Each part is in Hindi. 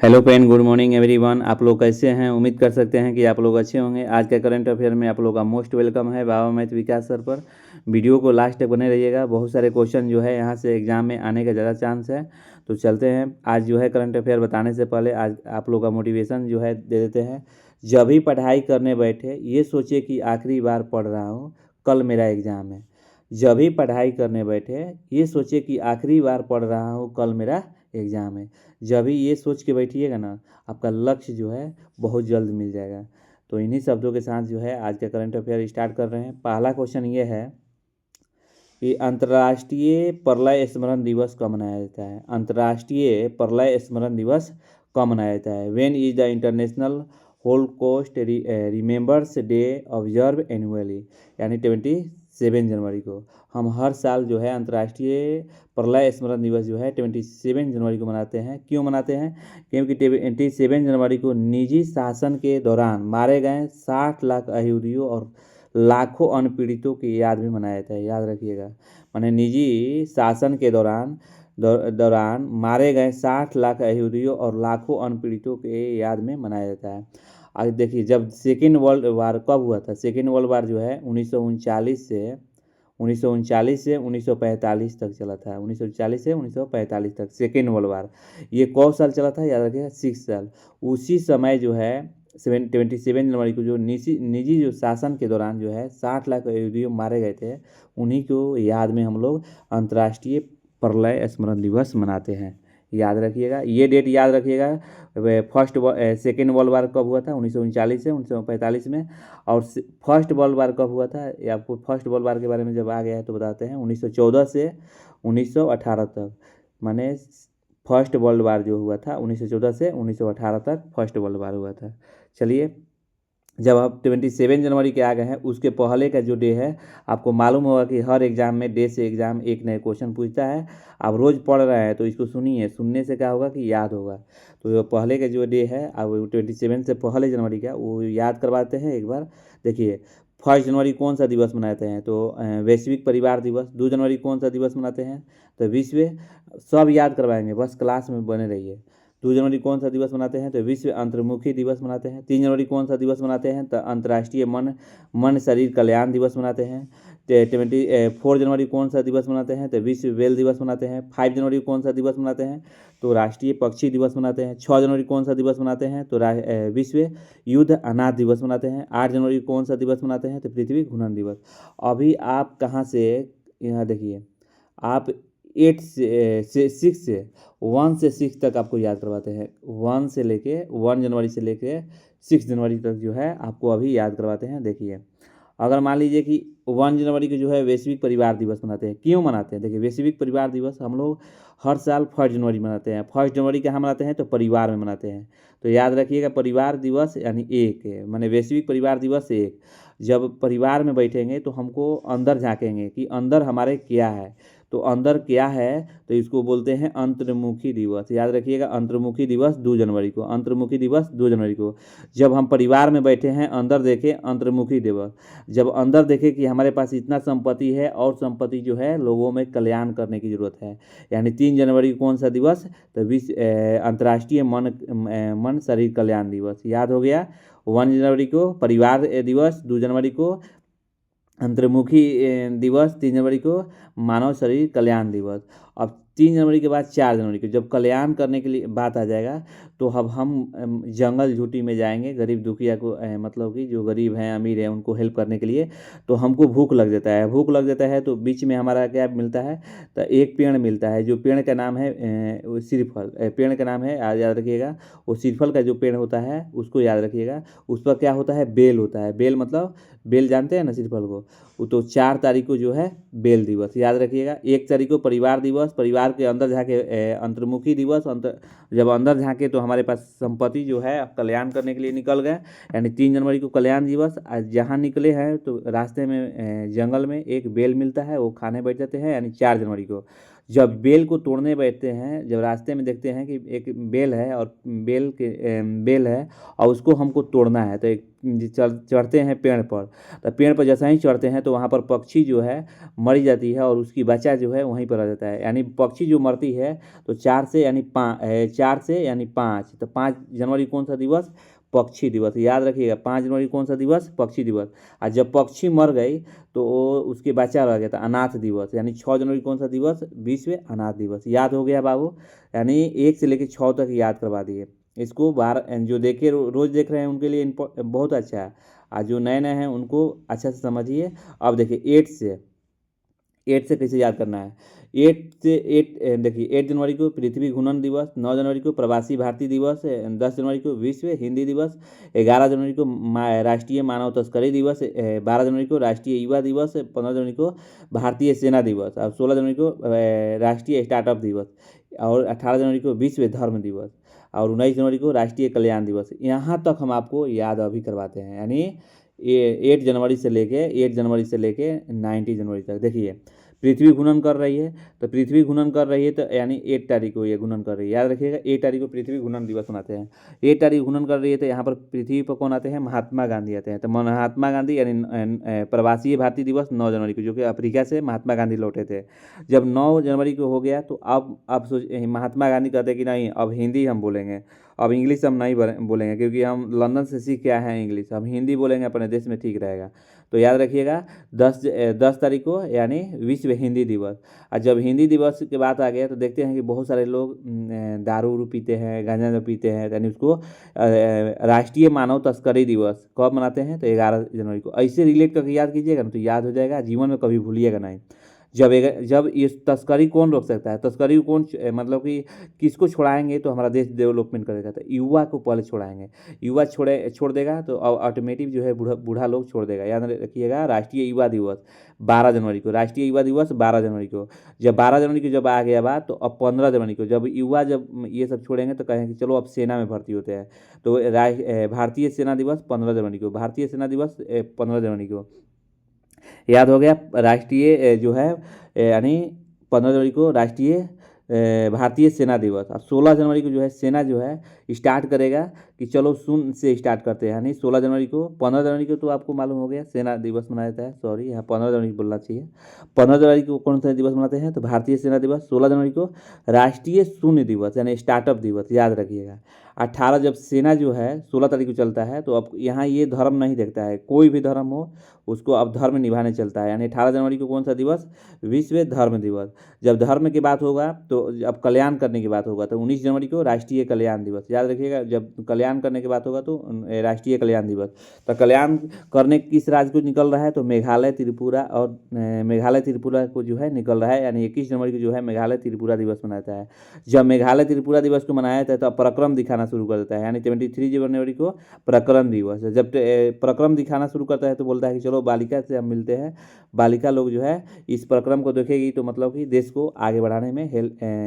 Hello friend, good morning everyone. आप लोग कैसे हैं? उम्मीद कर सकते हैं कि आप लोग अच्छे होंगे। आज का करंट अफेयर में आप लोग का मोस्ट वेलकम है बाबा मैथ विकास सर पर। वीडियो को लास्ट तक बने रहिएगा। बहुत सारे क्वेश्चन जो है यहाँ से एग्जाम में आने का ज़्यादा चांस है। तो चलते हैं। आज जो है करंट अफेयर बताने से पहले आज आप लोग का मोटिवेशन जो है दे देते हैं। जब भी पढ़ाई करने बैठे ये सोचिए कि आखिरी बार पढ़ रहा हूँ, कल मेरा एग्ज़ाम है। जब भी पढ़ाई करने बैठे ये सोचिए कि आखिरी बार पढ़ रहा हूँ, कल मेरा एग्ज़ाम है। जब भी ये सोच के बैठिएगा ना, आपका लक्ष्य जो है बहुत जल्द मिल जाएगा। तो इन्हीं शब्दों के साथ जो है आज का करंट अफेयर स्टार्ट कर रहे हैं। पहला क्वेश्चन ये है कि अंतर्राष्ट्रीय प्रलय स्मरण दिवस कब मनाया जाता है? अंतर्राष्ट्रीय प्रलय स्मरण दिवस कब मनाया जाता है? When is the international Holocaust remembers day observe annually? यानी 27 जनवरी को। हम हर साल जो है अंतर्राष्ट्रीय प्रलय स्मरण दिवस जो है 27 जनवरी को मनाते हैं। क्यों मनाते हैं? क्योंकि 27 जनवरी को निजी शासन के दौरान मारे गए 60 लाख अयहूदियों और लाखों अनपीड़ितों की याद में मनाया जाता है। याद रखिएगा, माने निजी शासन के दौरान मारे गए 60 लाख यहूदियों और लाखों अनपीड़ितों के याद में मनाया जाता है। आगे देखिए, जब सेकेंड वर्ल्ड वार कब हुआ था? सेकेंड वर्ल्ड वार जो है 1939 से 1945 तक चला था। 1940 से 1945 तक सेकेंड वर्ल्ड वार। ये कौन साल चला था? याद रखिएगा, 6 साल। उसी समय जो है 27 जनवरी को जो निजी जो शासन के दौरान जो है 60 लाख यहूदी मारे गए थे, उन्हीं को याद में हम लोग अंतर्राष्ट्रीय प्रलय स्मरण दिवस मनाते हैं। याद रखिएगा, ये डेट याद रखिएगा। सेकेंड वर्ल्ड वार कब हुआ था? 1939 से 1945 में। और फर्स्ट वर्ल्ड वार कब हुआ था? ये आपको फर्स्ट वर्ल्ड वार के बारे में जब आ गया है तो बताते हैं। 1914 से 1918 तक, माने फर्स्ट वर्ल्ड वार जो हुआ था 1914 से 1918 तक फर्स्ट वर्ल्ड वार हुआ था। चलिए, जब आप 27 जनवरी के आ गए हैं, उसके पहले का जो डे है, आपको मालूम होगा कि हर एग्ज़ाम में डे से एग्ज़ाम एक नए क्वेश्चन पूछता है। आप रोज़ पढ़ रहे हैं तो इसको सुनिए, सुनने से क्या होगा कि याद होगा। तो पहले का जो डे है अब 27 से पहले जनवरी का, वो याद करवाते हैं एक बार। देखिए, 1 जनवरी कौन सा दिवस मनाते हैं? तो वैश्विक परिवार दिवस। 2 जनवरी कौन सा दिवस मनाते हैं? तो विश्व। सब याद करवाएंगे, बस क्लास में बने रहिए। 2 जनवरी कौन सा दिवस मनाते हैं? तो विश्व अंतर्मुखी दिवस मनाते हैं। 3 जनवरी कौन सा दिवस मनाते हैं? तो अंतर्राष्ट्रीय मन शरीर कल्याण दिवस मनाते हैं। 4 जनवरी कौन सा दिवस मनाते हैं? तो विश्व वेल दिवस मनाते हैं। 5 जनवरी कौन सा दिवस मनाते हैं? तो राष्ट्रीय पक्षी दिवस मनाते हैं। 6 जनवरी कौन सा दिवस मनाते हैं? तो विश्व युद्ध अनाथ दिवस मनाते हैं। 8 जनवरी कौन सा दिवस मनाते हैं? तो पृथ्वी घूर्णन दिवस। अभी आप कहाँ से, यहाँ देखिए, आप 8 से 6 से 1 से 6 तक आपको याद करवाते हैं। 1 से लेके 1 जनवरी से लेके 6 जनवरी तक जो है आपको अभी याद करवाते हैं। देखिए, अगर मान लीजिए कि 1 जनवरी को जो है वैश्विक परिवार दिवस मनाते हैं। क्यों मनाते हैं? देखिए, वैश्विक परिवार दिवस हम लोग हर साल 1 जनवरी मनाते हैं। 1 जनवरी कहाँ मनाते हैं? तो परिवार में मनाते हैं। तो याद रखिएगा, परिवार दिवस यानी एक है, माने वैश्विक परिवार दिवस एक। जब परिवार में बैठेंगे तो हमको अंदर झाँकेंगे कि अंदर हमारे क्या है। तो अंदर क्या है, तो इसको बोलते हैं अंतर्मुखी दिवस। याद रखिएगा, अंतर्मुखी दिवस 2 जनवरी को। अंतर्मुखी दिवस 2 जनवरी को। जब हम परिवार में बैठे हैं, अंदर देखें, अंतर्मुखी दिवस। जब अंदर देखें कि हमारे पास इतना संपत्ति है और संपत्ति जो है लोगों में कल्याण करने की ज़रूरत है। यानी 3 जनवरी को कौन सा दिवस? तो अंतर्राष्ट्रीय मन शरीर कल्याण दिवस। याद हो गया। 1 जनवरी को परिवार दिवस, 2 जनवरी को अंतर्मुखी दिवस, 3 जनवरी को मानव शरीर कल्याण दिवस। अब 3 जनवरी के बाद 4 जनवरी को जब कल्याण करने के लिए बात आ जाएगा, तो अब हम जंगल झूटी में जाएंगे गरीब दुखिया को, मतलब कि जो गरीब हैं अमीर हैं उनको हेल्प करने के लिए। तो हमको भूख लग जाता है। भूख लग जाता है तो बीच में हमारा क्या मिलता है? तो एक पेड़ मिलता है, जो पेड़ का नाम है वो सिरफल। पेड़ का नाम है, याद रखिएगा, वो सिरफल का जो पेड़ होता है उसको याद रखिएगा। उस पर क्या होता है? बेल होता है। बेल मतलब बेल जानते हैं ना, सिरफल को। तो 4 तारीख को जो है बेल दिवस। याद रखिएगा। 1 तारीख को परिवार दिवस, परिवार के अंदर झाँके अंतर्मुखी दिवस। जब अंदर झाँके तो हमारे पास संपत्ति जो है कल्याण करने के लिए निकल गए। यानी 3 जनवरी को कल्याण दिवस। आज जहाँ निकले हैं तो रास्ते में जंगल में एक बेल मिलता है, वो खाने बैठ जाते हैं। यानी 4 जनवरी को जब बेल को तोड़ने बैठते हैं, जब रास्ते में देखते हैं कि एक बेल है और बेल है और उसको हमको तोड़ना है, तो एक चढ़ते हैं पेड़ पर। तो पेड़ पर जैसा ही चढ़ते हैं तो वहाँ पर पक्षी जो है मर जाती है और उसकी बच्चा जो है वहीं पर रह जाता है। यानी पक्षी जो मरती है तो 4 तो 5 जनवरी कौन सा दिवस? पक्षी दिवस। याद रखिएगा, 5 जनवरी कौन सा दिवस? पक्षी दिवस। और जब पक्षी मर गई तो उसके बच्चा रह गया था, अनाथ दिवस। यानी 6 जनवरी कौन सा दिवस? विश्व अनाथ दिवस। याद हो गया बाबू? यानी 1 से लेकर 6 तक याद करवा दिए। इसको बार जो देखे रोज़ देख रहे हैं उनके लिए बहुत अच्छा है, और जो नए नए हैं उनको अच्छा से समझिए। अब देखिए 8 से कैसे याद करना है। 8 देखिए, 8 जनवरी को पृथ्वी घूर्णन दिवस, 9 जनवरी को प्रवासी भारतीय दिवस, 10 जनवरी को विश्व हिंदी दिवस, 11 जनवरी को राष्ट्रीय मानव तस्करी दिवस, 12 जनवरी को राष्ट्रीय युवा दिवस, 15 जनवरी को भारतीय सेना दिवस, और 16 जनवरी को राष्ट्रीय स्टार्टअप दिवस, और 18 जनवरी को विश्व धर्म दिवस, और 19 जनवरी को राष्ट्रीय कल्याण दिवस। यहाँ तक हम आपको याद अभी करवाते हैं। यानी 8 जनवरी से लेके 19 जनवरी तक। देखिए, पृथ्वी घूर्णन कर रही है, तो पृथ्वी घूर्णन कर रही है तो यानी 8 तारीख को ये घूर्णन कर रही है। याद रखिएगा, 8 तारीख को पृथ्वी घूर्णन दिवस मनाते हैं। 8 तारीख घूर्णन कर रही है तो यहाँ पर पृथ्वी पर कौन आते हैं? महात्मा गांधी आते हैं। तो महात्मा गांधी यानी प्रवासी भारतीय दिवस 9 जनवरी को, जो कि अफ्रीका से महात्मा गांधी लौटे थे। जब 9 जनवरी को हो गया तो अब सोच, महात्मा गांधी कहते हैं कि नहीं, अब हिंदी हम बोलेंगे, अब इंग्लिश हम नहीं बोलेंगे, क्योंकि हम लंदन से सीख के आए हैं इंग्लिश, हम हिंदी बोलेंगे, अपने देश में ठीक रहेगा। तो याद रखिएगा, 10 तारीख को यानी विश्व हिंदी दिवस। और जब हिंदी दिवस के बात आ गया तो देखते हैं कि बहुत सारे लोग दारू उरू पीते हैं, गांजा पीते हैं, यानी उसको राष्ट्रीय मानव तस्करी दिवस कब मनाते हैं? तो 11 जनवरी को। ऐसे रिलेट करके याद कीजिएगा ना तो याद हो जाएगा, जीवन में कभी भूलिएगा नहीं। जब ये तस्करी कौन रोक सकता है? तस्करी कौन मतलब कि किसको छुड़ाएंगे तो हमारा देश डेवलपमेंट करेगा? तो युवा को पहले छुड़ाएंगे। युवा छोड़ देगा तो ऑटोमेटिक जो है बूढ़ा लोग छोड़ देगा। याद रखिएगा, राष्ट्रीय युवा दिवस 12 जनवरी को, राष्ट्रीय युवा दिवस 12 जनवरी को। जब 12 जनवरी को जब आ गया बात, तो अब 15 जनवरी को जब ये सब छोड़ेंगे तो कहेंगे चलो अब सेना में भर्ती होते हैं। तो भारतीय सेना दिवस 15 जनवरी को, भारतीय सेना दिवस 15 जनवरी को। याद हो गया। राष्ट्रीय जो है यानी 15 जनवरी को राष्ट्रीय भारतीय सेना दिवस। अब 16 जनवरी को जो है सेना जो है स्टार्ट करेगा कि चलो सुन से स्टार्ट करते हैं। यानी 16 जनवरी को, 15 जनवरी को तो आपको मालूम हो गया सेना दिवस मनाया जाता है, सॉरी यहाँ 15 जनवरी बोलना चाहिए। 15 जनवरी को कौन सा दिवस मनाते हैं? तो भारतीय सेना दिवस। 16 जनवरी को राष्ट्रीय शून्य दिवस यानी स्टार्टअप दिवस, याद रखिएगा। 18 जब सेना जो है 16 तारीख को चलता है, तो अब यहाँ ये धर्म नहीं देखता है, कोई भी धर्म हो उसको अब धर्म निभाने चलता है। यानी 18 जनवरी को कौन सा दिवस? विश्व धर्म दिवस। जब धर्म की बात होगा तो अब कल्याण करने की बात होगा तो 19 जनवरी को राष्ट्रीय कल्याण दिवस। याद रखिएगा, जब कल्याण करने की बात होगा तो राष्ट्रीय कल्याण दिवस। तो कल्याण करने किस राज्य को निकल रहा है? तो मेघालय त्रिपुरा को जो है निकल रहा है। यानी 21 जनवरी को जो है मेघालय त्रिपुरा दिवस मनाता है। जब मेघालय त्रिपुरा दिवस को मनाया जाता है तो अब पराक्रम दिखाना शुरू कर देता है। यानी 23 जनवरी को पराक्रम दिवस। जब पराक्रम दिखाना शुरू करता है तो बोलता है कि चलो बालिका से हम मिलते हैं। बालिका लोग जो है इस पराक्रम को देखेगी तो मतलब कि देश को आगे बढ़ाने में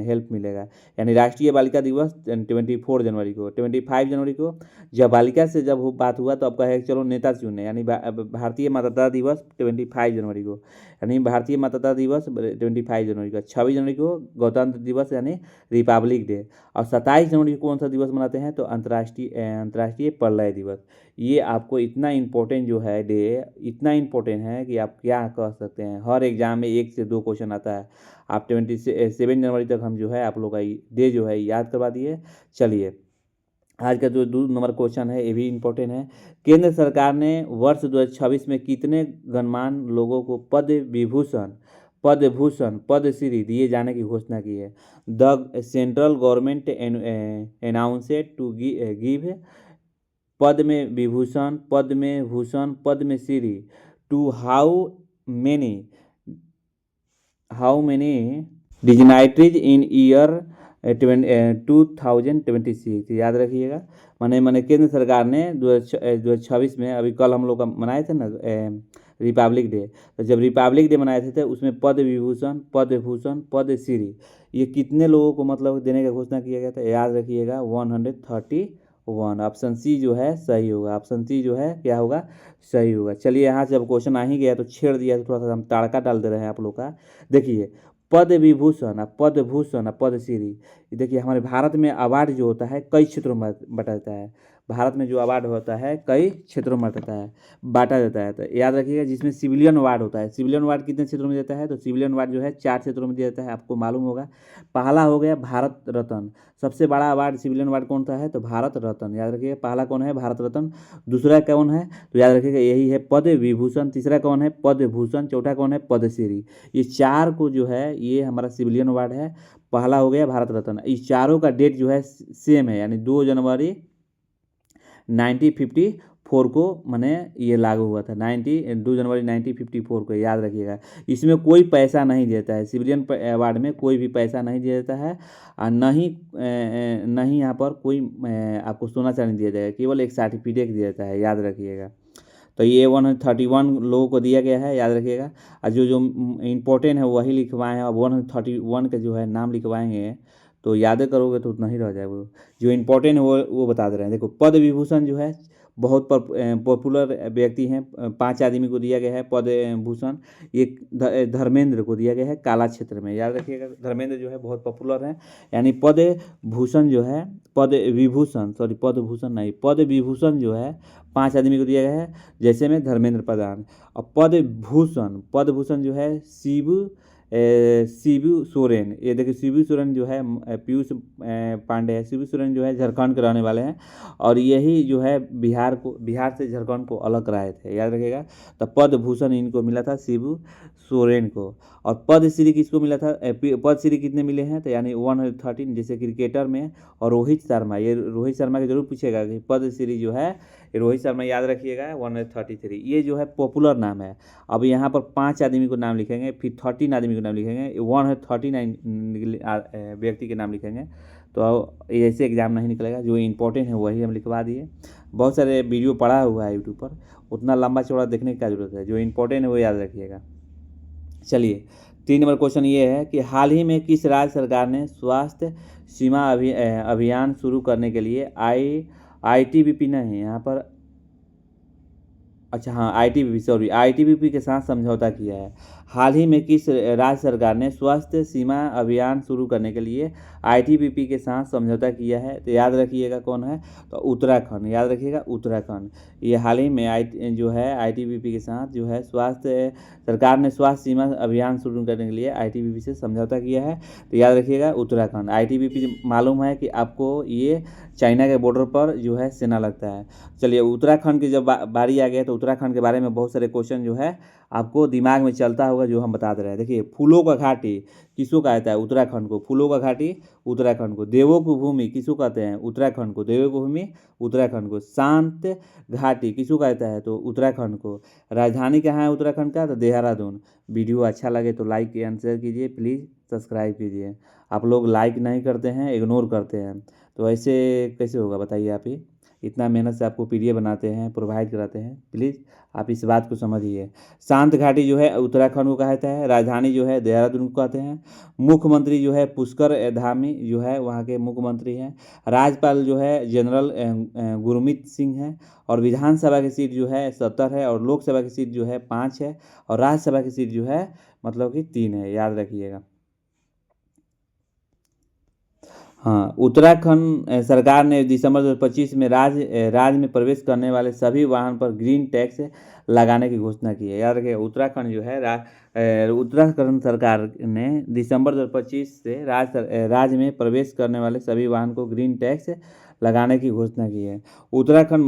हेल्प मिलेगा। यानी राष्ट्रीय बालिका दिवस 24 जनवरी को। 25 जनवरी को जब बालिका से जब बात हुआ तो अब कहे चलो नेता चुने। यानी भारतीय मतदाता दिवस 25 जनवरी को। यानी भारतीय मतदाता दिवस 25 जनवरी को। 26 जनवरी को गणतंत्र दिवस यानी रिपब्लिक डे। और 27 जनवरी को कौन सा दिवस मनाते हैं? तो अंतर्राष्ट्रीय प्रलय दिवस। ये आपको इतना इम्पोर्टेंट जो है डे, इतना इम्पोर्टेंट है कि आप क्या कह सकते हैं। हर एग्जाम में 1 से 2 क्वेश्चन आता है। आप 27 जनवरी तक हम जो है आप लोग का डे जो है याद करवा दिए। चलिए, आज का जो 2 नंबर क्वेश्चन है ये भी इम्पोर्टेंट है। केंद्र सरकार ने वर्ष 2026 में कितने गणमान्य लोगों को पद्मश्री दिए जाने की घोषणा की है? The central government announced to give Padma Shri to how many dignitaries in year 2026। याद रखिएगा। मैंने केंद्र सरकार ने 2026 में, अभी कल हम लोग का मनाए थे ना रिपब्लिक डे, तो जब रिपब्लिक डे मनाए थे उसमें पद्म भूषण पद्मश्री ये कितने लोगों को मतलब देने का घोषणा किया गया था? याद रखिएगा 131। ऑप्शन सी जो है सही होगा। ऑप्शन सी जो है क्या होगा? सही होगा। चलिए, यहाँ से जब क्वेश्चन आ ही गया तो छेड़ दिया तो थोड़ा सा हम ताड़का डाल दे रहे हैं आप लोग का। देखिए, पद्म विभूषण और पद्म भूषण और पद्मश्री, ये देखिए हमारे भारत में अवार्ड जो होता है कई क्षेत्रों में बांटा जाता है। भारत में जो अवार्ड होता है कई क्षेत्रों में बांटा जाता है। तो याद रखिएगा, जिसमें सिविलियन अवार्ड होता है, सिविलियन अवार्ड कितने क्षेत्रों में देता है, तो सिविलियन अवार्ड जो है 4 क्षेत्रों में दिया जाता है, आपको मालूम होगा। पहला हो गया भारत रत्न, सबसे बड़ा अवार्ड सिविलियन अवार्ड कौन सा है, तो भारत रत्न, याद रखिएगा। पहला कौन है, भारत रत्न। दूसरा कौन है, तो याद रखिएगा यही है पद्म विभूषण। तीसरा कौन है, पद्म भूषण। चौथा कौन है, पद्मश्री। ये 4 को जो है ये हमारा सिविलियन अवार्ड है। पहला हो गया भारत रत्न। इस चारों का डेट जो है सेम है, यानी 2 जनवरी 1954 को मैंने ये लागू हुआ था। 2 जनवरी 1954 को, याद रखिएगा। इसमें कोई पैसा नहीं देता है, सिविलियन अवार्ड में कोई भी पैसा नहीं दिया जाता है, और नहीं यहाँ पर कोई आपको सोना चांदी दिया जाएगा, केवल एक सर्टिफिकेट दिया जाता है, याद रखिएगा। तो ये 131 लोगों को दिया गया है, याद रखिएगा। और जो जो इम्पोर्टेंट है वही लिखवाए हैं, और 131 का जो है नाम लिखवाएंगे, तो याद करोगे तो उतना ही रह जाए। वो जो इम्पोर्टेंट है वो बता दे रहे हैं। देखो, पद्म विभूषण जो है बहुत पॉपुलर व्यक्ति हैं, 5 आदमी को दिया गया है पद्म भूषण। एक धर्मेंद्र को दिया गया है काला क्षेत्र में, याद रखिएगा। धर्मेंद्र जो है बहुत पॉपुलर है, यानी पद्म भूषण जो है, पद्म विभूषण, सॉरी पद्म भूषण नहीं, पद्म विभूषण जो है 5 आदमी को दिया गया है, जैसे में धर्मेंद्र प्रधान। और पद्म भूषण जो है शिबू सोरेन, ये देखिए शिबू सोरेन जो है पीयूष पांडे है। शिबू सोरेन जो है झारखंड के रहने वाले हैं, और यही जो है बिहार से झारखंड को अलग कराए थे, याद रखिएगा। तो पद्म भूषण इनको मिला था, शिबू सोरेन को। और पद्मश्री किसको मिला था, पद्मश्री कितने मिले हैं, तो यानी 113, जैसे क्रिकेटर में। और रोहित शर्मा, ये रोहित शर्मा के जरूर पूछेगा कि पद्मश्री जो है रोहित शर्मा, याद रखिएगा 133। ये जो है पॉपुलर नाम है। अब यहाँ पर 5 आदमी को नाम लिखेंगे, फिर 13 आदमी को नाम लिखेंगे, 139 व्यक्ति के नाम लिखेंगे। तो ऐसे एग्जाम नहीं निकलेगा, जो इंपॉर्टेंट है वही हम लिखवा दिए। बहुत सारे वीडियो पड़ा हुआ है यूट्यूब पर, उतना लंबा चौड़ा देखने की क्या जरूरत है, जो इंपॉर्टेंट है वो याद रखिएगा। चलिए, 3 नंबर क्वेश्चन ये है कि हाल ही में किस राज्य सरकार ने स्वास्थ्य सीमा अभियान शुरू करने के लिए ITBP नहीं, यहाँ पर अच्छा हाँ ITBP के साथ समझौता किया है। हाल ही में किस राज्य सरकार ने स्वास्थ्य सीमा अभियान शुरू करने के लिए ITBP के साथ समझौता किया है, तो याद रखिएगा कौन है, तो उत्तराखंड, याद रखिएगा उत्तराखंड। ये हाल ही में जो है ITBP के साथ जो है सरकार ने स्वास्थ्य सीमा अभियान शुरू करने के लिए ITBP से समझौता किया है, तो याद रखिएगा उत्तराखंड। ITBP मालूम है कि आपको ये चाइना के बॉर्डर पर जो है सेना लगता है। चलिए, उत्तराखंड की जब बारी आ गया, तो उत्तराखंड के बारे में बहुत सारे क्वेश्चन जो है आपको दिमाग में चलता होगा, जो हम बता दे रहे हैं। देखिए, फूलों का घाटी किसको कहता है, उत्तराखंड को। फूलों का घाटी उत्तराखंड को। देवों की भूमि किसको कहते हैं, उत्तराखंड को। देवों की भूमि उत्तराखंड को। शांत घाटी किसको कहता है, तो उत्तराखंड को। राजधानी कहाँ है उत्तराखंड का, तो देहरादून। वीडियो अच्छा लगे तो लाइक एंड शेयर कीजिए, प्लीज़ सब्सक्राइब कीजिए। आप लोग लाइक नहीं करते हैं, इग्नोर करते हैं, तो ऐसे कैसे होगा बताइए। आप ही इतना मेहनत से आपको PDF बनाते हैं, प्रोवाइड कराते हैं, प्लीज़ आप इस बात को समझिए। शांत घाटी जो है उत्तराखंड को कहता है। राजधानी जो है देहरादून को कहते हैं। मुख्यमंत्री जो है पुष्कर धामी जो है वहाँ के मुख्यमंत्री हैं। राज्यपाल जो है जनरल गुरमीत सिंह है। और विधानसभा की सीट जो है 70 है, और लोकसभा की सीट जो है 5 है, और राज्यसभा की सीट जो है मतलब कि 3 है, याद रखिएगा। हाँ, उत्तराखंड सरकार ने दिसंबर 2025 में राज्य में प्रवेश करने वाले सभी वाहन पर ग्रीन टैक्स लगाने की घोषणा की है, याद रखिए। उत्तराखंड जो है उत्तराखंड सरकार ने दिसंबर 2025 से राज्य में प्रवेश करने वाले सभी वाहन को ग्रीन टैक्स लगाने की घोषणा की है। उत्तराखंड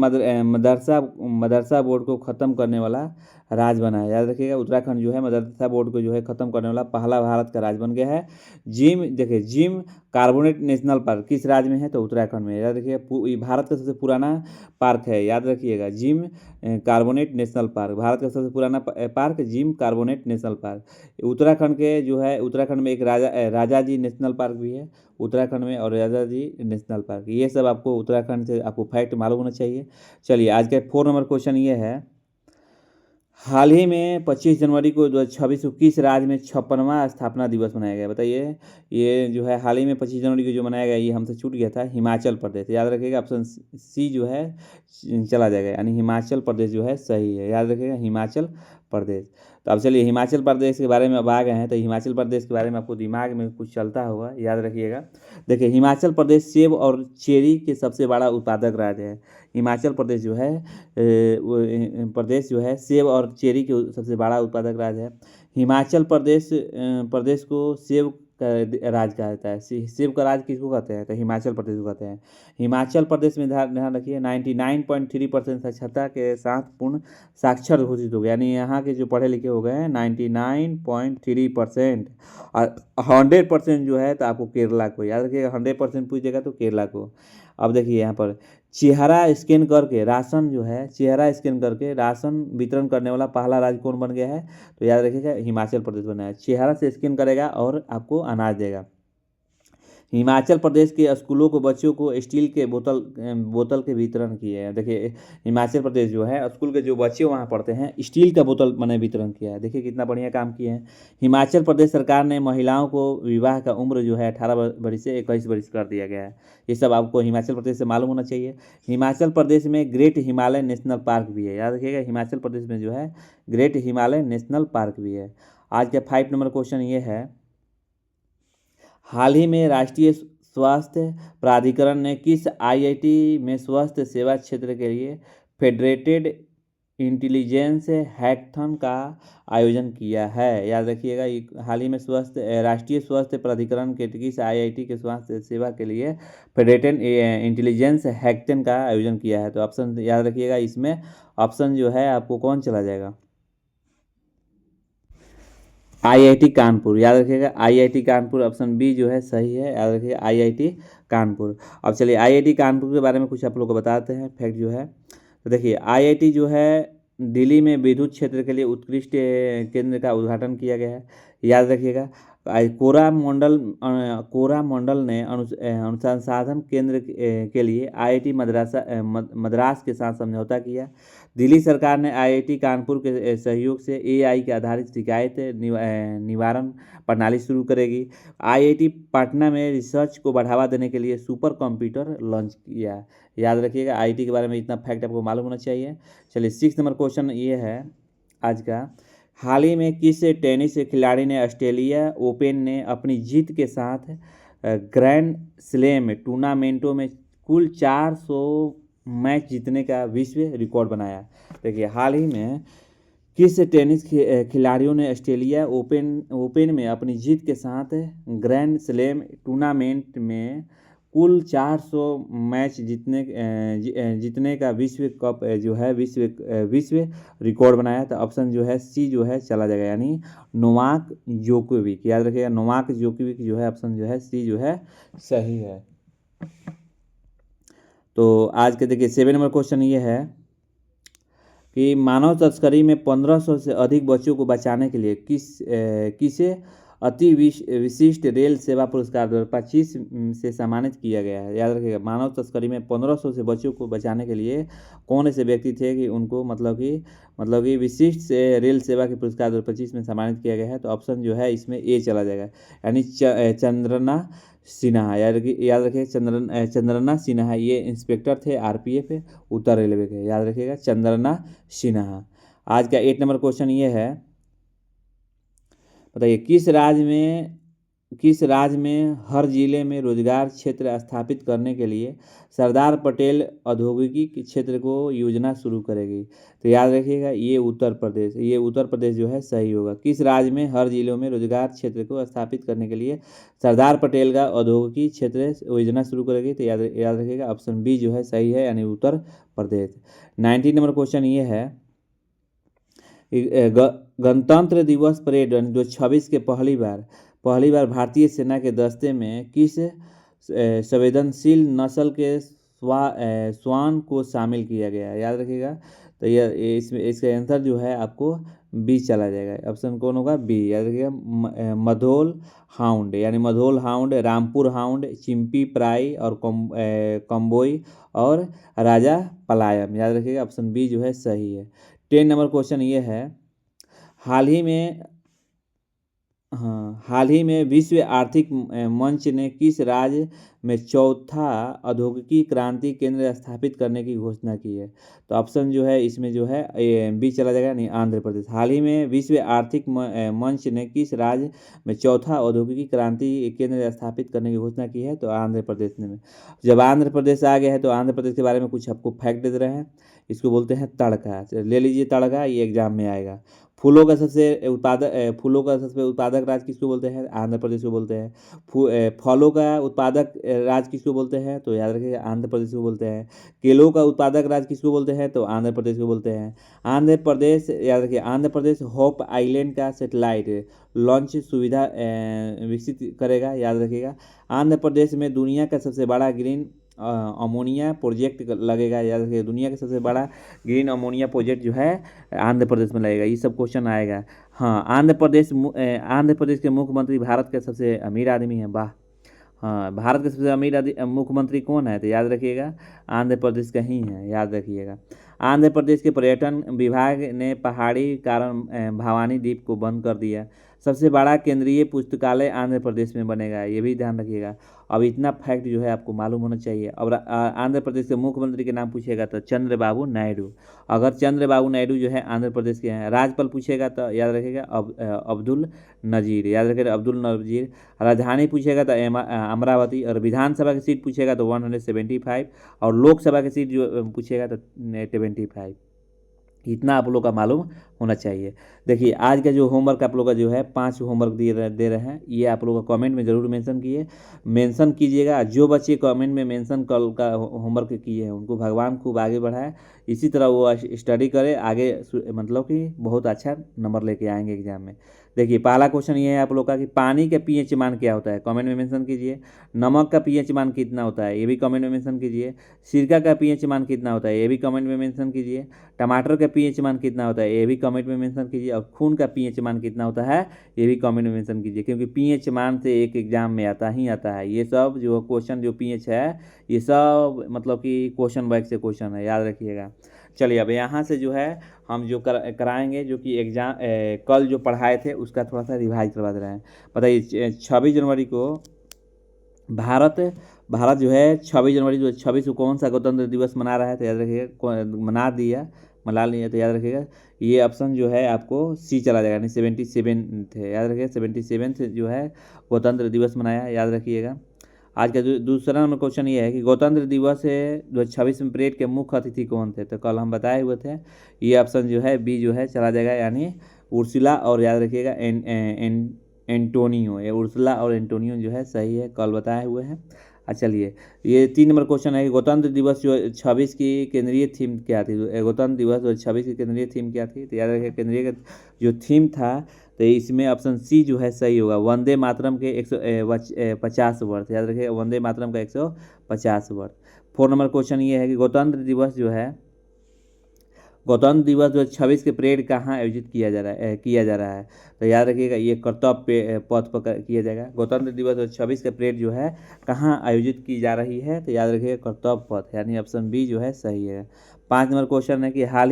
मदरसा बोर्ड को ख़त्म करने वाला राज्य बना है, याद रखिएगा। उत्तराखंड जो है मदरसा बोर्ड को जो है ख़त्म करने वाला पहला भारत का राज्य बन गया है। जिम कार्बोनेट नेशनल पार्क किस राज्य में है, तो उत्तराखंड में, याद रखिएगा। भारत का सबसे पुराना पार्क है, याद रखिएगा। Gym carbonate national park, Bharat का सबसे पुराना park Jim carbonate national park. Uttarakhand के जो है उत्तराखंड में एक राजाजी नेशनल पार्क भी है उत्तराखंड में, और राजाजी नेशनल पार्क। ये सब आपको उत्तराखंड से आपको फैक्ट मालूम होना चाहिए। चलिए, आज का 4 नंबर क्वेश्चन ये है, हाल ही में 25 जनवरी को 2026 को किस राज्य में 56वां स्थापना दिवस मनाया गया, बताइए। ये जो है हाल ही में 25 जनवरी को जो मनाया गया, ये हमसे छूट गया था, हिमाचल प्रदेश, याद रखिएगा। ऑप्शन C जो है चला जाएगा, यानी हिमाचल प्रदेश जो है सही है, याद रखिएगा हिमाचल प्रदेश। तो अब चलिए हिमाचल प्रदेश के बारे में अब आ गए हैं, तो हिमाचल प्रदेश के बारे में आपको दिमाग में कुछ चलता होगा, याद रखिएगा। देखिए हिमाचल प्रदेश सेब और चेरी के सबसे बड़ा उत्पादक राज्य है। हिमाचल प्रदेश जो है प्रदेश जो है सेब और चेरी के सबसे बड़ा उत्पादक राज्य है। हिमाचल प्रदेश को सेब का राज्य कहा जाता है। सेब का राज्य किसको कहते हैं, तो हिमाचल प्रदेश को कहते हैं। हिमाचल प्रदेश में ध्यान रखिए 99.3% साक्षरता के साथ पूर्ण साक्षर घोषित हो गया, यानी यहाँ के जो पढ़े लिखे हो गए हैं 99.3%। और 100% जो है तो आपको केरला को याद रखिएगा, 100% पूछेगा तो केरला को। अब देखिए यहाँ पर चेहरा स्कैन करके राशन जो है, चेहरा स्कैन करके राशन वितरण करने वाला पहला राज्य कौन बन गया है, तो याद रखिएगा हिमाचल प्रदेश बना है। चेहरा से स्कैन करेगा और आपको अनाज देगा। हिमाचल प्रदेश के स्कूलों को बच्चों को स्टील के बोतल के वितरण किए हैं। देखिए हिमाचल प्रदेश जो है स्कूल के जो बच्चे वहाँ पढ़ते हैं स्टील का बोतल मैंने वितरण किया है। देखिए कितना बढ़िया काम किए हैं। हिमाचल प्रदेश सरकार ने महिलाओं को विवाह का उम्र जो है 18 वर्ष से 21 वर्ष कर दिया गया है। ये सब आपको हिमाचल प्रदेश से मालूम होना चाहिए। हिमाचल प्रदेश में ग्रेट हिमालय नेशनल पार्क भी है, याद रखिएगा हिमाचल प्रदेश में जो है ग्रेट हिमालय नेशनल पार्क भी है। आज का 5 नंबर क्वेश्चन ये है, हाल ही में राष्ट्रीय स्वास्थ्य प्राधिकरण ने किस आईआईटी में स्वास्थ्य सेवा क्षेत्र के लिए फेडरेटेड इंटेलिजेंस हैकाथन का आयोजन किया है। याद रखिएगा हाल ही में राष्ट्रीय स्वास्थ्य प्राधिकरण के किस आईआईटी के स्वास्थ्य सेवा के लिए फेडरेटेड इंटेलिजेंस हैकाथन का आयोजन किया है। तो ऑप्शन याद रखिएगा, इसमें ऑप्शन जो है आपको कौन चला जाएगा, आईआईटी कानपुर। याद रखिएगा आईआईटी कानपुर, ऑप्शन बी जो है सही है। याद रखिएगा आईआईटी कानपुर। अब चलिए आईआईटी कानपुर के बारे में कुछ आप लोग को बताते हैं फैक्ट जो है। तो देखिए आईआईटी जो है दिल्ली में विद्युत क्षेत्र के लिए उत्कृष्ट केंद्र का उद्घाटन किया गया है। याद रखिएगा कोरामंडल ने अनुसंधान केंद्र के लिए आईआईटी मद्रास के साथ समझौता किया। दिल्ली सरकार ने आईआईटी कानपुर के सहयोग से एआई के आधारित शिकायत निवारण प्रणाली शुरू करेगी। आईआईटी पटना में रिसर्च को बढ़ावा देने के लिए सुपर कंप्यूटर लॉन्च किया। याद रखिएगा आईआईटी के बारे में इतना फैक्ट आपको मालूम होना चाहिए। चलिए 6 नंबर क्वेश्चन ये है आज का, हाल ही में किस टेनिस खिलाड़ी ने ऑस्ट्रेलिया ओपन ने अपनी जीत के साथ ग्रैंड स्लैम टूर्नामेंटों में कुल 400 मैच जीतने का विश्व रिकॉर्ड बनाया। देखिए हाल ही में किस टेनिस खिलाड़ियों ने ऑस्ट्रेलिया ओपन में अपनी जीत के साथ ग्रैंड स्लैम टूर्नामेंट में कुल 400 मैच जीतने का विश्व कप जो है विश्व रिकॉर्ड बनाया। तो ऑप्शन जो है सी जो है चला जाएगा, यानी नोवाक जोकोविक। याद रखिएगा नोवाक जोकोविक जो है ऑप्शन जो है सी जो है सही है। तो आज के देखिए 7 नंबर क्वेश्चन ये है कि मानव तस्करी में 1500 से अधिक बच्चों को बचाने के लिए किसे अति विशिष्ट रेल सेवा पुरस्कार 2025 से सम्मानित किया गया है। याद रखिएगा मानव तस्करी में 1500 से बच्चों को बचाने के लिए कौन ऐसे व्यक्ति थे कि उनको मतलब कि विशिष्ट से रेल सेवा के पुरस्कार 2025 में सम्मानित किया गया है। तो ऑप्शन जो है इसमें ए चला जाएगा, यानी चंद्रना सिन्हा। याद रखिए चंद्रना सिन्हा ये इंस्पेक्टर थे आरपीएफ उत्तर रेलवे के। याद रखिएगा चंद्रना सिन्हा। आज का 8 नंबर क्वेश्चन ये है, बताइए किस राज्य में हर जिले में रोजगार क्षेत्र स्थापित करने के लिए सरदार पटेल औद्योगिक क्षेत्र को योजना शुरू करेगी। तो याद रखिएगा ये उत्तर प्रदेश जो है सही होगा। किस राज्य में हर जिलों में रोजगार क्षेत्र को स्थापित करने के लिए सरदार पटेल का औद्योगिक क्षेत्र योजना शुरू करेगी। तो याद रखिएगा ऑप्शन बी जो है सही है, यानी उत्तर प्रदेश। 19 नंबर क्वेश्चन ये है, गणतंत्र दिवस परेड 2026 के पहली बार भारतीय सेना के दस्ते में किस संवेदनशील नस्ल के श्वान को शामिल किया गया है। याद रखिएगा तो इसका आंसर जो है आपको बी चला जाएगा। ऑप्शन कौन होगा, बी। याद रखिएगा मधोल हाउंड, यानी मधोल हाउंड, रामपुर हाउंड, चिंपी प्राई और कम्बोई और राजा पलायम। याद रखिएगा ऑप्शन बी जो है सही है। 10 नंबर क्वेश्चन ये है, हाल ही में हाँ, हाल ही में विश्व आर्थिक मंच ने किस राज्य में चौथा औद्योगिकी क्रांति केंद्र स्थापित करने की घोषणा की है? तो ऑप्शन जो है इसमें जो है बी चला जाएगा, नहीं, आंध्र प्रदेश। हाल ही में विश्व आर्थिक मंच ने किस राज्य में चौथा औद्योगिकी क्रांति केंद्र स्थापित करने की घोषणा की है? तो आंध्र प्रदेश ने। जब आंध्र प्रदेश आ गया है तो आंध्र प्रदेश के बारे में कुछ आपको फैक्ट दे रहे हैं। इसको बोलते हैं तड़का, ले लीजिए तड़का, ये एग्जाम में आएगा। फूलों का सबसे उत्पादक राज्य किसको बोलते हैं? आंध्र प्रदेश को बोलते हैं। फलों का उत्पादक राज्य किसको बोलते हैं? तो याद रखिएगा, आंध्र प्रदेश को बोलते हैं। केलों का उत्पादक राज्य किसको बोलते हैं? तो आंध्र प्रदेश को बोलते हैं। आंध्र प्रदेश, याद रखिए, आंध्र प्रदेश होप आइलैंड का सैटेलाइट लॉन्च सुविधा विकसित करेगा, याद रखिएगा। आंध्र प्रदेश में दुनिया का सबसे बड़ा ग्रीन अमोनिया प्रोजेक्ट लगेगा, याद रखिए, दुनिया का सबसे बड़ा ग्रीन अमोनिया प्रोजेक्ट जो है आंध्र प्रदेश में लगेगा। ये सब क्वेश्चन आएगा। हाँ, आंध्र प्रदेश के मुख्यमंत्री भारत के सबसे अमीर आदमी हैं। वाह। हाँ, भारत के सबसे अमीर मुख्यमंत्री कौन है? तो याद रखिएगा, आंध्र प्रदेश का ही है, याद रखिएगा। आंध्र प्रदेश के पर्यटन विभाग ने पहाड़ी कारण भवानी द्वीप को बंद कर दिया। सबसे बड़ा केंद्रीय पुस्तकालय आंध्र प्रदेश में बनेगा, ये भी ध्यान रखिएगा। अब इतना फैक्ट जो है आपको मालूम होना चाहिए। और आंध्र प्रदेश के मुख्यमंत्री के नाम पूछेगा तो चंद्रबाबू नायडू। अगर चंद्रबाबू नायडू जो है आंध्र प्रदेश के हैं। राज्यपाल पूछेगा तो याद रखिएगा अब्दुल नजीर, याद रखिएगा, अब्दुल नजीर। राजधानी पूछेगा तो अमरावती। और विधानसभा की सीट पूछेगा तो 175। और लोकसभा की सीट जो पूछेगा तो 75। इतना आप लोग का मालूम होना चाहिए। देखिए, आज का जो होमवर्क आप लोग का जो है 5 होमवर्क दे रहे हैं, ये आप लोग का कमेंट में ज़रूर मेंशन कीजिएगा। जो बच्चे कमेंट में मेंशन कल का होमवर्क किए हैं उनको भगवान खूब आगे बढ़ाए। इसी तरह वो स्टडी करे आगे, मतलब कि बहुत अच्छा नंबर लेके आएंगे एग्जाम में। देखिए, पहला क्वेश्चन ये है आप लोग का कि पानी का पीएच मान क्या होता है? कमेंट में मेंशन कीजिए। नमक का पीएच मान कितना होता है? ये भी कमेंट में मेंशन कीजिए। सिरका का पीएच मान कितना होता है? ये भी कमेंट में मेंशन कीजिए। टमाटर का पीएच मान कितना होता है? ये भी कमेंट में मेंशन कीजिए। और खून का पीएच मान कितना होता है? ये भी कमेंट में मेंशन कीजिए, क्योंकि पीएच मान से एक एग्जाम में आता है। ये सब जो क्वेश्चन जो पीएच है, ये सब मतलब कि क्वेश्चन बैंक से क्वेश्चन है, याद रखिएगा। चलिए, अब यहाँ से जो है हम जो कराएंगे, जो कि एग्जाम कल जो पढ़ाए थे उसका थोड़ा सा रिवाइज करवा दे रहे हैं। बताइए, 26 जनवरी को भारत जो है 26 को कौन सा गणतंत्र दिवस मना रहा है? तो याद रखिएगा, मना लिया तो याद रखिएगा, ये ऑप्शन जो है आपको सी चला जाएगा, नहीं, 77 थे, याद रखिएगा। 77 जो है गणतंत्र दिवस मनाया, याद रखिएगा। आज का दूसरा नंबर क्वेश्चन ये है कि गणतंत्र दिवस 2026 में परेड के मुख्य अतिथि कौन थे? तो कल हम बताए हुए थे, ये ऑप्शन जो है बी जो है चला जाएगा, यानी उर्सुला। और याद रखिएगा एंटोनियो, ये उर्सुला और एंटोनियो जो है सही है, कल बताए हुए हैं। चलिए, ये 3 नंबर क्वेश्चन है कि गणतंत्र दिवस जो 26 की केंद्रीय थीम क्या थी? गणतंत्र दिवस 26 की केंद्रीय थीम क्या थी? तो याद रखिए, केंद्रीय जो थीम था, तो इसमें ऑप्शन सी जो है सही होगा, वंदे मातरम के 150 वर्ष, याद रखिए, वंदे मातरम का 150 वर्ष। 4 नंबर क्वेश्चन ये है कि गणतंत्र दिवस जो 26 के परेड कहाँ आयोजित किया जा रहा है? तो याद रखिएगा, ये कर्तव्य पथ पर किया जाएगा। गणतंत्र दिवस 26 का परेड जो है कहाँ आयोजित की जा रही है? तो याद रखिएगा, कर्तव्य पथ, यानी ऑप्शन बी जो है सही है। 5 नंबर क्वेश्चन है कि हाल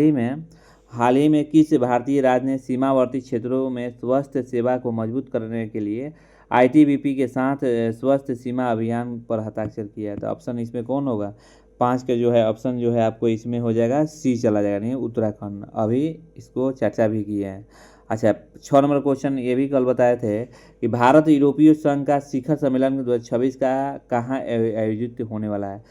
ही में किस भारतीय राज्य ने सीमावर्ती क्षेत्रों में स्वास्थ्य सेवा को मजबूत करने के लिए आईटीबीपी के साथ स्वास्थ्य सीमा अभियान पर हस्ताक्षर किया है? तो ऑप्शन इसमें कौन होगा? 5 का जो है ऑप्शन जो है आपको इसमें हो जाएगा सी चला जाएगा, नहीं, उत्तराखंड। अभी इसको चर्चा भी किए हैं। 6 नंबर क्वेश्चन ये भी कल बताए थे कि भारत यूरोपीय संघ का शिखर सम्मेलन 2026 का कहाँ आयोजित होने वाला है?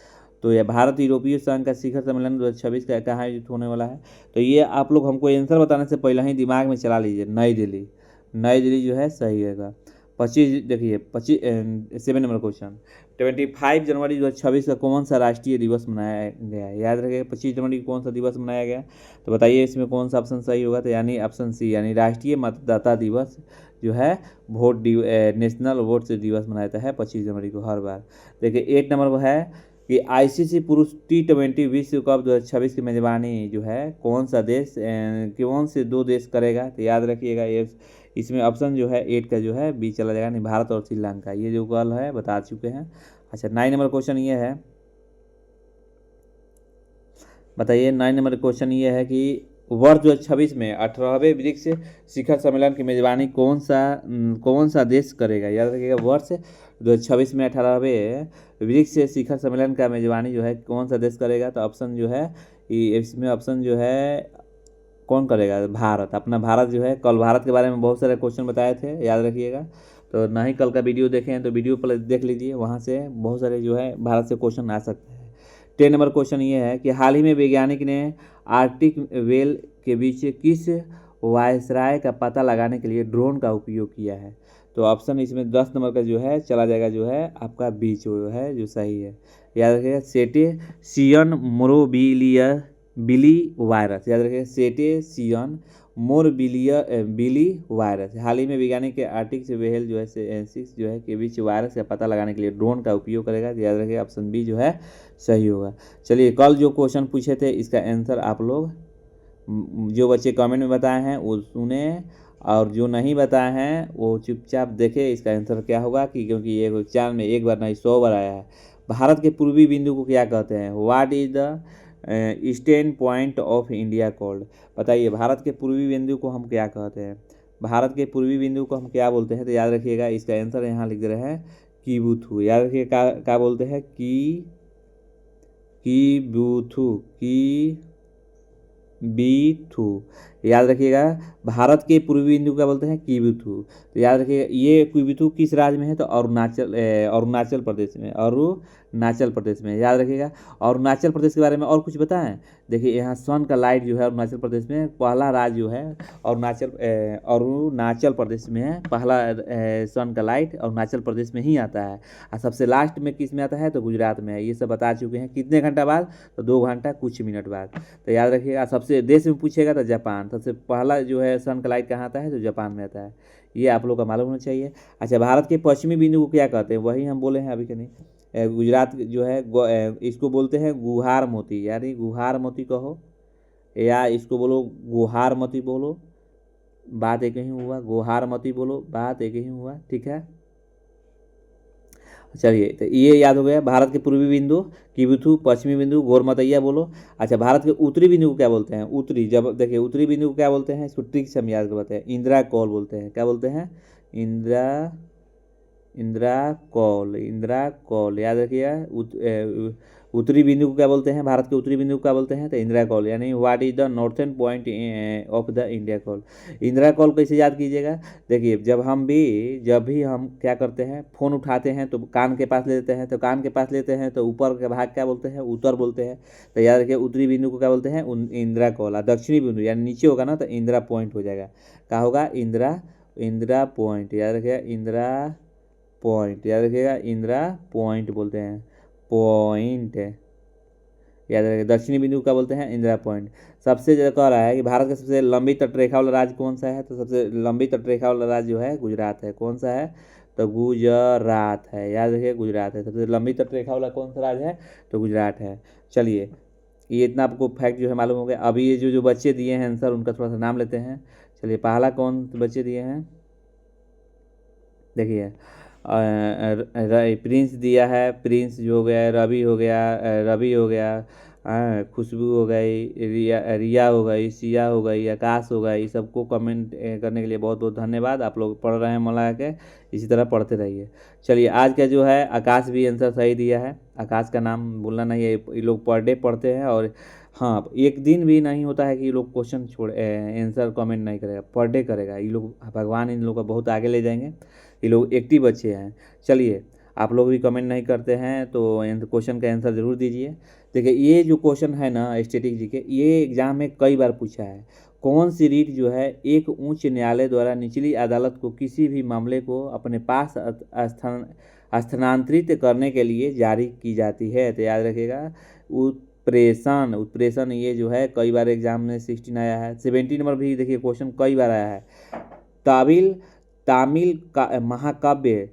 तो ये भारत यूरोपीय संघ का शिखर सम्मेलन 2026 का कहाँ आयोजित होने वाला है? तो ये आप लोग हमको आंसर बताने से पहले ही दिमाग में चला लीजिए, नई दिल्ली जो है सही है। 25, देखिए 7 नंबर क्वेश्चन, 25 जनवरी 2026 का कौन सा राष्ट्रीय दिवस मनाया गया है? याद रखिएगा, 25 जनवरी को कौन सा दिवस मनाया गया? तो बताइए इसमें कौन सा ऑप्शन सही होगा? तो यानी ऑप्शन सी, यानी राष्ट्रीय मतदाता दिवस जो है नेशनल वोट दिवस मनाया जाता है 25 जनवरी को हर बार। देखिए, 8 नंबर को है कि आईसीसी पुरुष T20 विश्व कप 2026 की मेजबानी जो है कौन से 2 देश करेगा? तो याद रखिएगा, ये इसमें ऑप्शन जो है 8 का जो है बी चला जाएगा, नहीं, भारत और श्रीलंका। ये जो कल है बता चुके हैं। 9 नंबर क्वेश्चन ये है, बताइए 9 नंबर क्वेश्चन ये है कि वर्ष 2026 में 18वें ब्रिक्स शिखर सम्मेलन की मेजबानी कौन सा देश करेगा? याद रखिएगा, वर्ष 2026 में 18वें ब्रिक्स शिखर सम्मेलन का मेजबानी जो है कौन सा देश करेगा? तो ऑप्शन जो है इसमें ऑप्शन जो है कौन करेगा? भारत। अपना भारत जो है, कल भारत के बारे में बहुत सारे क्वेश्चन बताए थे, याद रखिएगा। तो ना ही कल का वीडियो देखें तो वीडियो पर देख लीजिए, वहाँ से बहुत सारे जो है भारत से क्वेश्चन आ सकते हैं। 10 नंबर क्वेश्चन ये है कि हाल ही में वैज्ञानिक ने आर्कटिक वेल के बीच किस वायसराय का पता लगाने के लिए ड्रोन का उपयोग किया है? तो ऑप्शन इसमें 10 नंबर का जो है चला जाएगा, जो है आपका बीच जो है जो सही है। याद रखिएगा, सेटेसियन मोरोबिलिया बिली वायरस। याद रखिएगा, सेटेसियन बिली वायरस। हाल ही में वैज्ञानिक के आर्टिक से वेहल जो है 6 जो है के बीच वायरस का पता लगाने के लिए ड्रोन का उपयोग करेगा। याद रखिएगा, ऑप्शन बी जो है सही होगा। चलिए, कल जो क्वेश्चन पूछे थे इसका आंसर आप लोग जो बच्चे कमेंट में बताए हैं वो सुने, और जो नहीं बताए हैं वो चुपचाप देखे इसका आंसर क्या होगा, क्योंकि ये एग्जाम में एक बार नहीं 100 बार आया है। भारत के पूर्वी बिंदु को क्या कहते हैं? What is the eastern point of India called? बताइए, भारत के पूर्वी बिंदु को हम क्या कहते हैं? भारत के पूर्वी बिंदु को हम क्या बोलते हैं? तो याद रखिएगा, इसका आंसर यहाँ लिख दे रहे हैं कीबुथु। याद रखिए, क्या बोलते हैं? कीबुथु, बीथू। याद रखिएगा, भारत के पूर्वी बिंदु क्या बोलते हैं? कीबुथु। तो याद रखिएगा, ये कीबुथु किस राज्य में है? तो अरुणाचल प्रदेश में, अरुणाचल प्रदेश में। याद रखिएगा, अरुणाचल प्रदेश के बारे में और कुछ बताएं। देखिए, यहाँ सन का लाइट जो है अरुणाचल प्रदेश में पहला राज्य जो है अरुणाचल प्रदेश में है। पहला सन का लाइट अरुणाचल प्रदेश में ही आता है। और सबसे लास्ट में किस में आता है? तो गुजरात में है। ये सब बता चुके हैं। कितने घंटा बाद? तो 2 घंटा कुछ मिनट बाद। तो याद रखिएगा, सबसे देश में पूछेगा तो जापान। सबसे पहला जो है सन का लाइट कहाँ आता है? तो जापान में आता है। ये आप लोग का मालूम होना चाहिए। अच्छा, भारत के पश्चिमी बिंदु को क्या कहते हैं? वही हम बोले हैं अभी के नहीं। गुजरात जो है इसको बोलते हैं गुहार मोती, यानी गुहार मोती कहो या इसको बोलो गुहार मोती बोलो, बात एक ही हुआ। गुहार मोती बोलो, बात एक ही हुआ। ठीक है, चलिए, तो ये याद हो गया। भारत के पूर्वी बिंदु कीबुथु, पश्चिमी बिंदु गोरमतैया बोलो। अच्छा, भारत के उत्तरी बिंदु को क्या बोलते हैं? उत्तरी, जब देखिए उत्तरी बिंदु को क्या बोलते हैं? इसको ट्रिक से हम याद करवाते हैं, इंदिरा कॉल बोलते हैं। क्या बोलते हैं? इंदिरा इंदिरा कॉल। याद रखिएगा, उत्तरी बिंदु को क्या बोलते हैं? भारत के उत्तरी बिंदु को क्या बोलते हैं? तो इंदिरा कॉल, यानी what is the northern point of the India call. Indira call कैसे याद कीजिएगा? देखिए, जब भी हम क्या करते हैं, फ़ोन उठाते हैं तो कान के पास ले लेते हैं, तो कान के पास लेते हैं तो ऊपर का भाग क्या बोलते हैं? उत्तर बोलते हैं। तो याद रखिए, उत्तरी बिंदु को क्या बोलते हैं? इंदिरा कॉल। और दक्षिणी बिंदु यानी नीचे होगा ना, तो इंदिरा पॉइंट हो जाएगा। क्या होगा? इंदिरा पॉइंट। याद रखिएगा, इंदिरा पॉइंट। याद रखिएगा, इंदिरा पॉइंट बोलते हैं, पॉइंट। याद रखिएगा, दक्षिणी बिंदु का बोलते हैं इंदिरा पॉइंट। सबसे ज़्यादा कह रहा है कि भारत का सबसे लंबी तटरेखा वाला राज्य कौन सा है? तो सबसे लंबी तटरेखा वाला राज्य जो है गुजरात है। कौन सा है? तो गुजरात है। याद रखिए, गुजरात है। सबसे लंबी तटरेखा वाला कौन सा राज्य है? तो गुजरात है। चलिए, ये इतना आपको फैक्ट जो है मालूम हो गया। अभी ये जो बच्चे दिए हैं आंसर, उनका थोड़ा सा नाम लेते हैं। चलिए, पहला कौन बच्चे दिए हैं? देखिए, प्रिंस दिया है, प्रिंस जो हो गया, रवि हो गया, खुशबू हो गई, रिया हो गई, सिया हो गई, आकाश हो गई। सबको कमेंट करने के लिए बहुत बहुत धन्यवाद। आप लोग पढ़ रहे हैं मन लगा के, इसी तरह पढ़ते रहिए। चलिए, आज का जो है आकाश भी आंसर सही दिया है। आकाश का नाम भूलना नहीं है। ये लोग पर डे पढ़ते हैं, और हाँ, एक दिन भी नहीं होता है कि ये लोग क्वेश्चन आंसर कमेंट नहीं करेगा, पर डे करेगा। ये लोग, भगवान इन लोग का बहुत आगे ले जाएंगे। ये लोग एक्टिव बच्चे हैं। चलिए, आप लोग भी कमेंट नहीं करते हैं तो क्वेश्चन का आंसर ज़रूर दीजिए। देखिए, ये जो क्वेश्चन है ना स्टैटिक जी के, ये एग्जाम में कई बार पूछा है। कौन सी रीट जो है एक उच्च न्यायालय द्वारा निचली अदालत को किसी भी मामले को अपने पास स्थानांतरित करने के लिए जारी की जाती है? तो याद रखिएगा, उत्प्रेषण। ये जो है कई बार एग्जाम में 16 आया है। 17 नंबर भी देखिए क्वेश्चन कई बार आया है। तामिल का महाकाव्य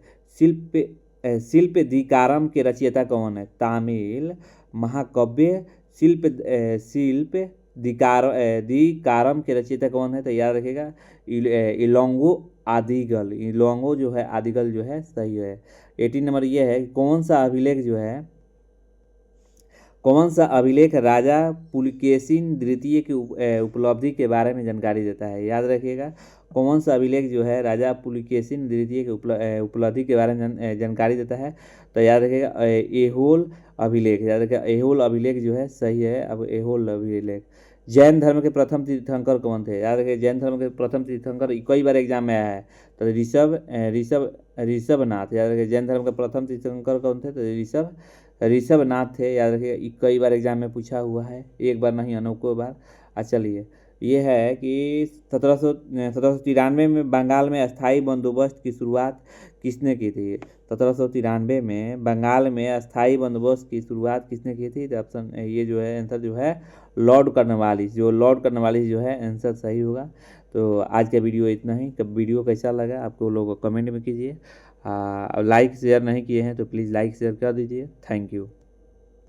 शिल्पदीकारम के रचयिता कौन है? तामिल महाकाव्य दीकारम के रचयिता कौन है? तो याद रखिएगा, इलोंगो जो है आदिगल जो है सही है। 18 नंबर ये है, कौन सा अभिलेख जो है कौन सा अभिलेख राजा पुलकेशिन द्वितीय की उपलब्धि के बारे में जानकारी देता है? याद रखिएगा, कौन सा अभिलेख जो है राजा पुलकेशिन द्वितीय की उपलब्धि के बारे में जानकारी देता है? तो याद रखिएगा ऐहोल अभिलेख, याद रखिएगा ऐहोल अभिलेख जो है सही है। अब ऐहोल अभिलेख। जैन धर्म के प्रथम तीर्थंकर कौन थे? याद रखिए, जैन धर्म के प्रथम तीर्थंकर कई बार एग्जाम में आया है। तो ऋषभनाथ। याद रखिए, जैन धर्म के प्रथम तीर्थंकर कौन थे? तो ऋषभनाथ थे। याद रखिए, कई बार एग्जाम में पूछा हुआ है, एक बार नहीं अनेकों बार। चलिए, ये है कि 1793 में बंगाल में अस्थाई बंदोबस्त की शुरुआत किसने की थी? 1793 में बंगाल में अस्थाई बंदोबस्त की शुरुआत किसने की थी? तो ऑप्शन ये जो है आंसर जो है लॉर्ड कॉर्नवालिस। लॉर्ड कॉर्नवालिस जो है आंसर सही होगा। तो आज का वीडियो इतना ही। कब वीडियो कैसा लगा आपको लोग कमेंट में कीजिए। लाइक शेयर नहीं किए हैं तो प्लीज़ लाइक शेयर कर दीजिए। Thank you.